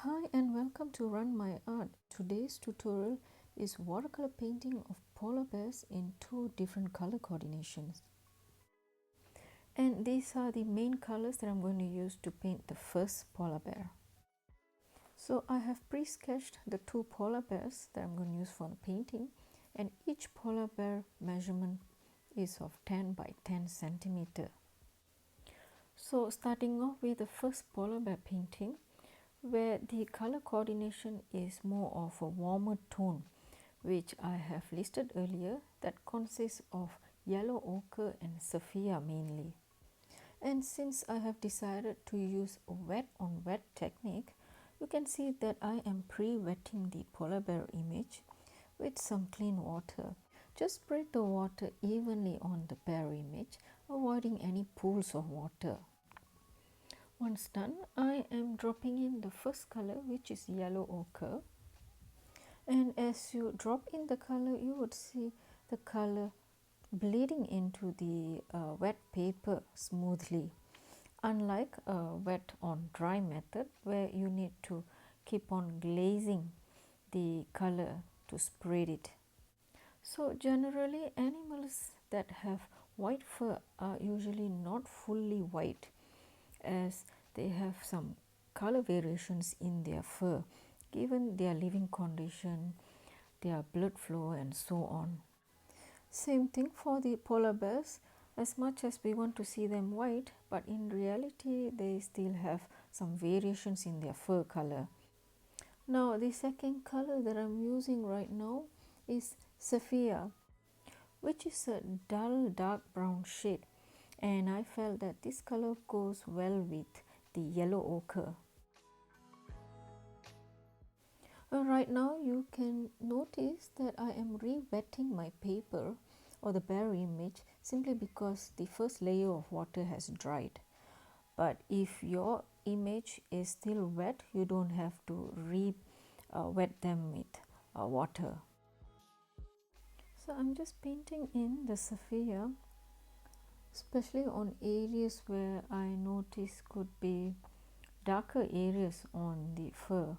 Hi and welcome to Run My Art. Today's tutorial is watercolor painting of polar bears in two different color coordinations. And these are the main colors that I'm going to use to paint the first polar bear. So I have pre-sketched the two polar bears that I'm going to use for the painting, and each polar bear measurement is of 10 by 10 centimeter. So starting off with the first polar bear painting, where the color coordination is more of a warmer tone, which I have listed earlier, that consists of yellow ochre and sapphire mainly. And since I have decided to use a wet on wet technique, you can see that I am pre-wetting the polar bear image with some clean water. Just spread the water evenly on the bear image, avoiding any pools of water. Once done, I am dropping in the first color, which is yellow ochre, and as you drop in the color, you would see the color bleeding into the wet paper smoothly, unlike a wet on dry method where you need to keep on glazing the color to spread it. So generally animals that have white fur are usually not fully white, as they have some color variations in their fur given their living condition, their blood flow and so on. Same thing for the polar bears. As much as we want to see them white, but in reality they still have some variations in their fur color. Now the second color that I'm using right now is sapphire, which is a dull dark brown shade, and I felt that this color goes well with the yellow ochre. Right now you can notice that I am re-wetting my paper or the bear image simply because the first layer of water has dried. But if your image is still wet, you don't have to wet them with water. So I'm just painting in the sapphire, especially on areas where I notice could be darker areas on the fur.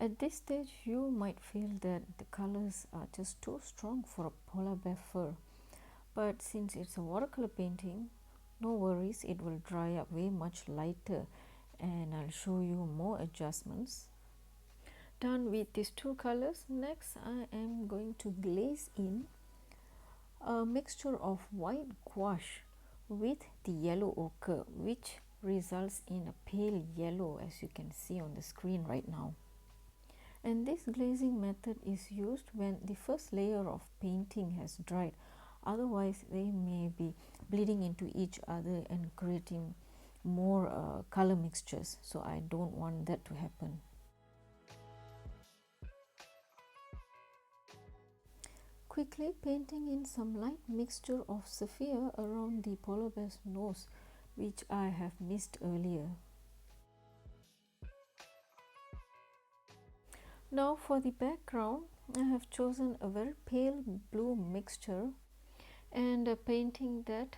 At this stage, you might feel that the colors are just too strong for a polar bear fur. But since it's a watercolor painting, no worries, it will dry up way much lighter, and I'll show you more adjustments. Done with these two colors, next I am going to glaze in a mixture of white gouache with the yellow ochre, which results in a pale yellow, as you can see on the screen right now. And this glazing method is used when the first layer of painting has dried, otherwise they may be bleeding into each other and creating more color mixtures, so I don't want that to happen. Quickly painting in some light mixture of sapphire around the polar bear's nose, which I have missed earlier. Now for the background, I have chosen a very pale blue mixture and painting that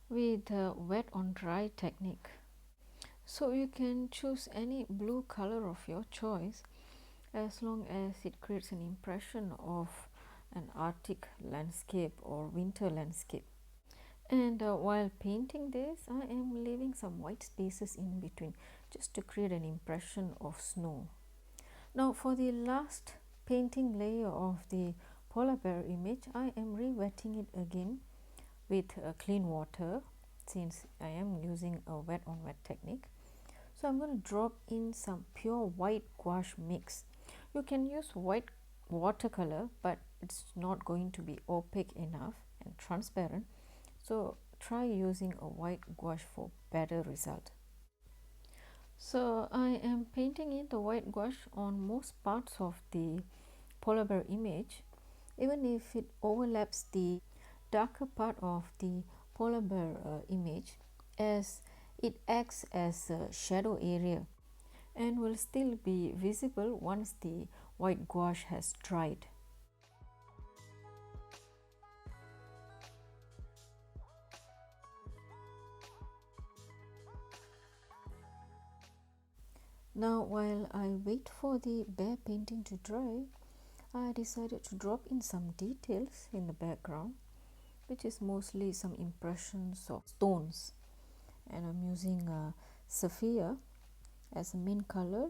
with wet on dry technique. So you can choose any blue color of your choice as long as it creates an impression of an Arctic landscape or winter landscape. And while painting this, I am leaving some white spaces in between just to create an impression of snow. Now for the last painting layer of the polar bear image, I am re-wetting it again with clean water since I am using a wet on wet technique. So I'm going to drop in some pure white gouache mix. You can use white watercolor, but it's not going to be opaque enough and transparent, so try using a white gouache for better result. So I am painting in the white gouache on most parts of the polar bear image, even if it overlaps the darker part of the polar bear image, as it acts as a shadow area and will still be visible once the white gouache has dried. Now while I wait for the bear painting to dry, I decided to drop in some details in the background, which is mostly some impressions of stones, and I'm using sapphire as a main color,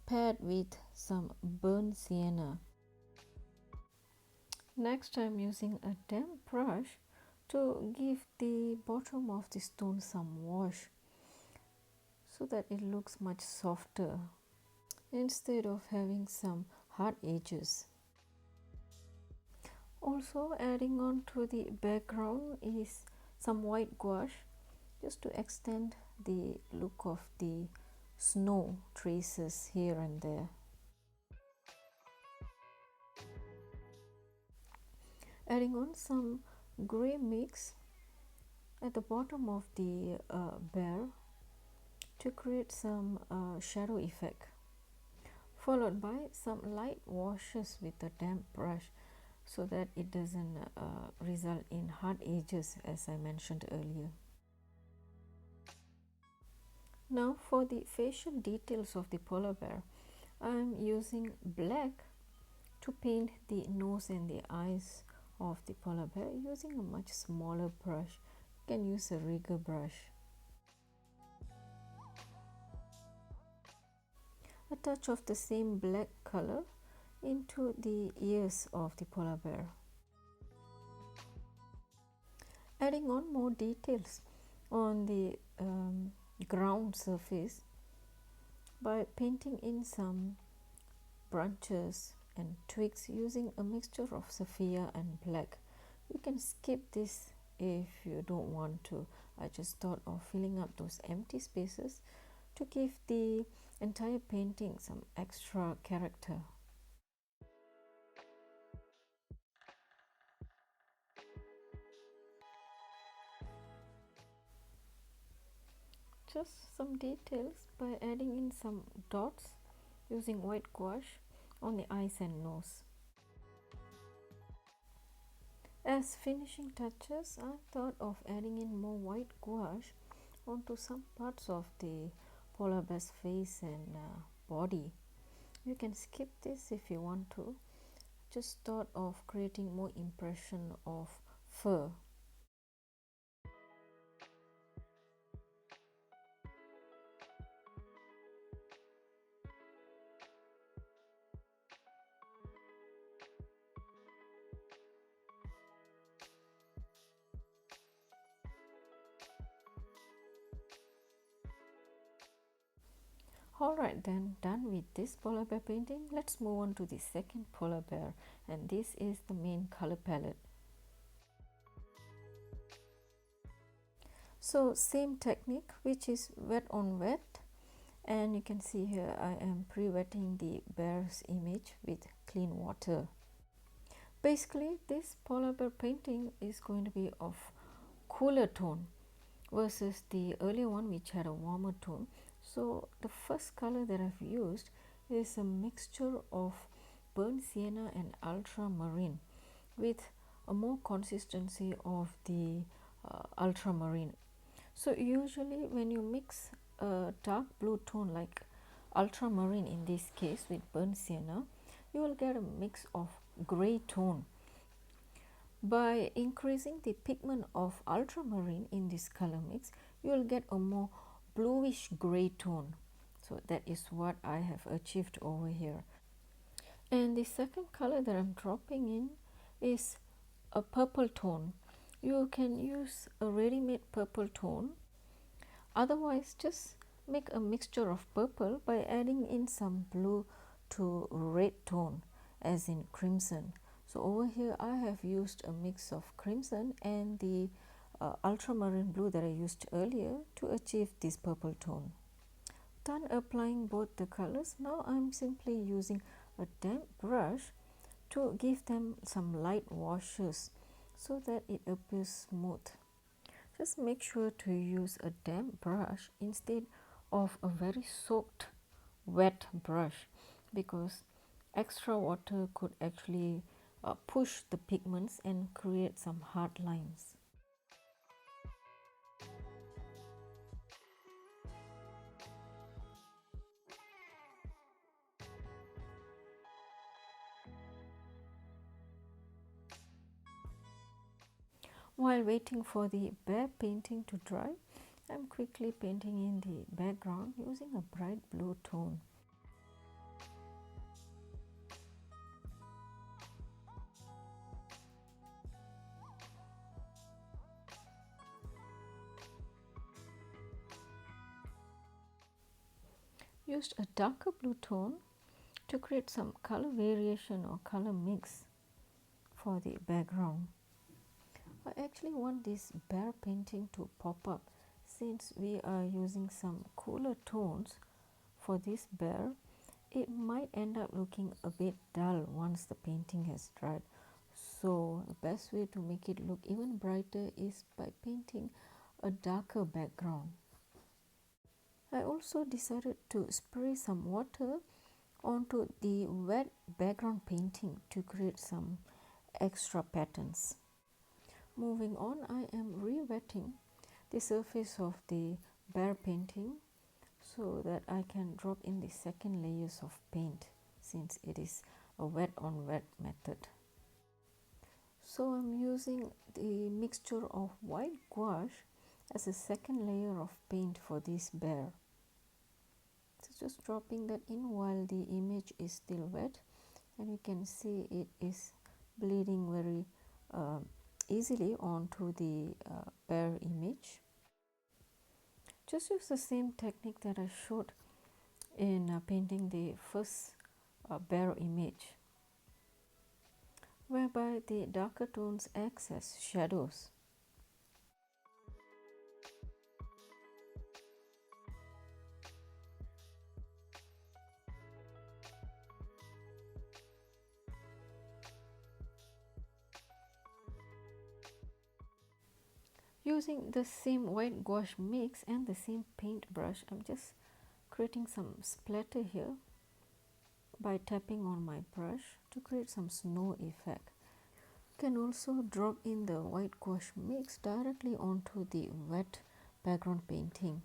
paired with some burnt sienna. Next I'm using a damp brush to give the bottom of the stone some wash so that it looks much softer instead of having some hard edges. Also adding on to the background is some white gouache just to extend the look of the snow traces here and there. Adding on some grey mix at the bottom of the bear to create some shadow effect, followed by some light washes with a damp brush so that it doesn't result in hard edges, as I mentioned earlier. Now for the facial details of the polar bear, I am using black to paint the nose and the eyes of the polar bear using a much smaller brush. You can use a rigger brush. A touch of the same black color into the ears of the polar bear. Adding on more details on the ground surface by painting in some branches and twigs using a mixture of sapphire and black. You can skip this if you don't want to. I just thought of filling up those empty spaces to give the entire painting some extra character. Just some details by adding in some dots using white gouache on the eyes and nose. As finishing touches, I thought of adding in more white gouache onto some parts of the polar bear's face and body. You can skip this if you want to. Just thought of creating more impression of fur. Alright then, done with this polar bear painting, let's move on to the second polar bear, and this is the main color palette. So same technique, which is wet on wet, and you can see here I am pre-wetting the bear's image with clean water. Basically this polar bear painting is going to be of cooler tone versus the earlier one which had a warmer tone. So the first color that I've used is a mixture of burnt sienna and ultramarine with a more consistency of the ultramarine. So usually when you mix a dark blue tone like ultramarine, in this case with burnt sienna, you will get a mix of gray tone. By increasing the pigment of ultramarine in this color mix, you will get a more bluish gray tone. So that is what I have achieved over here. And the second color that I'm dropping in is a purple tone. You can use a ready-made purple tone. Otherwise, just make a mixture of purple by adding in some blue to red tone, as in crimson. So over here I have used a mix of crimson and the ultramarine blue that I used earlier to achieve this purple tone. Done applying both the colors, now I'm simply using a damp brush to give them some light washes so that it appears smooth. Just make sure to use a damp brush instead of a very soaked wet brush, because extra water could actually push the pigments and create some hard lines. While waiting for the bear painting to dry, I'm quickly painting in the background using a bright blue tone. Used a darker blue tone to create some color variation or color mix for the background. I actually want this bear painting to pop up since we are using some cooler tones for this bear. It might end up looking a bit dull once the painting has dried. So the best way to make it look even brighter is by painting a darker background. I also decided to spray some water onto the wet background painting to create some extra patterns. Moving on, I am re-wetting the surface of the bear painting so that I can drop in the second layers of paint since it is a wet on wet method. So I'm using the mixture of white gouache as a second layer of paint for this bear. So just dropping that in while the image is still wet, and you can see it is bleeding very easily onto the bear image. Just use the same technique that I showed in painting the first bear image, whereby the darker tones act as shadows. Using the same white gouache mix and the same paintbrush, I'm just creating some splatter here by tapping on my brush to create some snow effect. You can also drop in the white gouache mix directly onto the wet background painting.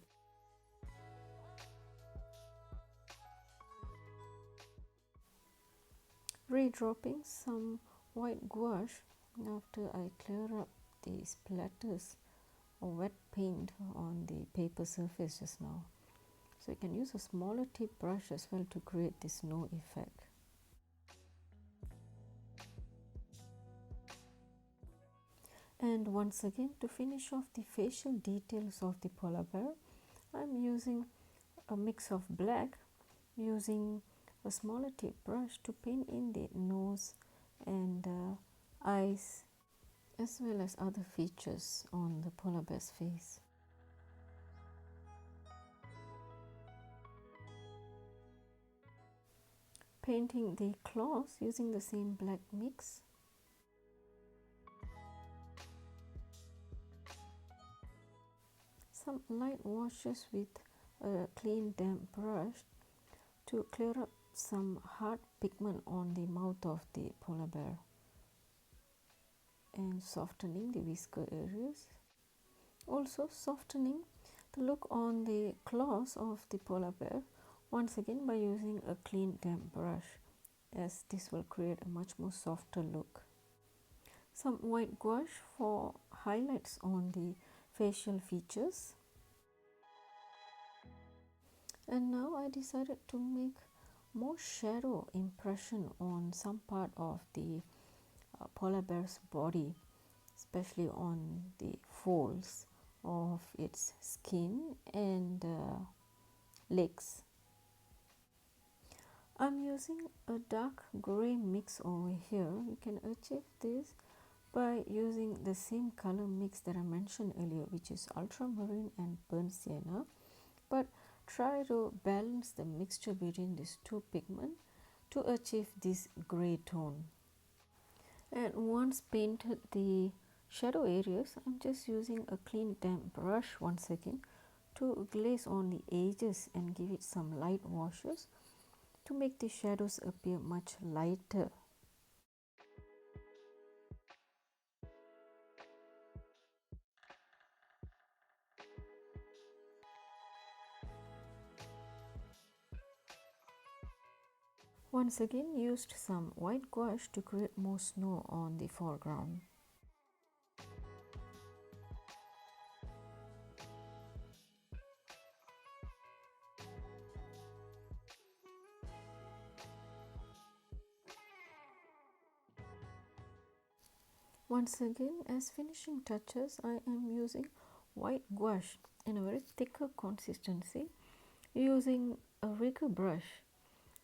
Re-dropping some white gouache after I clear up the splatters or wet paint on the paper surface just now. So you can use a smaller tip brush as well to create this snow effect. And once again, to finish off the facial details of the polar bear, I'm using a mix of black, using a smaller tip brush to paint in the nose and eyes as well as other features on the polar bear's face. Painting the claws using the same black mix. Some light washes with a clean damp brush to clear up some hard pigment on the mouth of the polar bear and softening the whisker areas. Also softening the look on the claws of the polar bear once again by using a clean damp brush, as this will create a much more softer look. Some white gouache for highlights on the facial features. And now I decided to make more shadow impression on some part of the polar bear's body, especially on the folds of its skin and legs. I'm using a dark gray mix over here. You can achieve this by using the same color mix that I mentioned earlier, which is ultramarine and burnt sienna, but try to balance the mixture between these two pigments to achieve this gray tone. And once painted the shadow areas, I'm just using a clean damp brush once again to glaze on the edges and give it some light washes to make the shadows appear much lighter. Once again, used some white gouache to create more snow on the foreground. Once again, as finishing touches, I am using white gouache in a very thicker consistency, using a rigger brush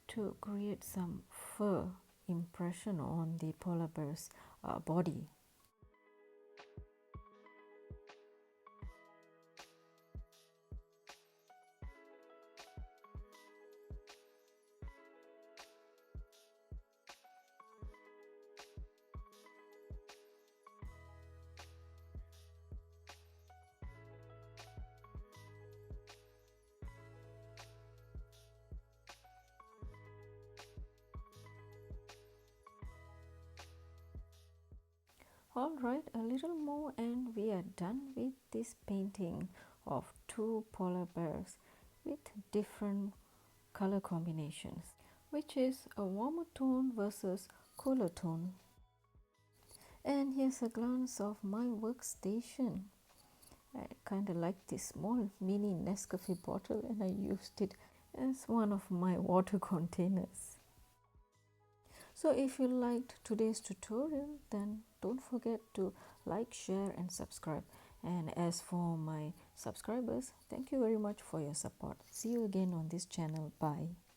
to create some fur impression on the polar bear's body. Alright, a little more and we are done with this painting of two polar bears with different color combinations, which is a warmer tone versus cooler tone. And here's a glance of my workstation. I kind of like this small mini Nescafe bottle and I used it as one of my water containers. So if you liked today's tutorial, then don't forget to like, share and subscribe. And as for my subscribers, thank you very much for your support. See you again on this channel. Bye.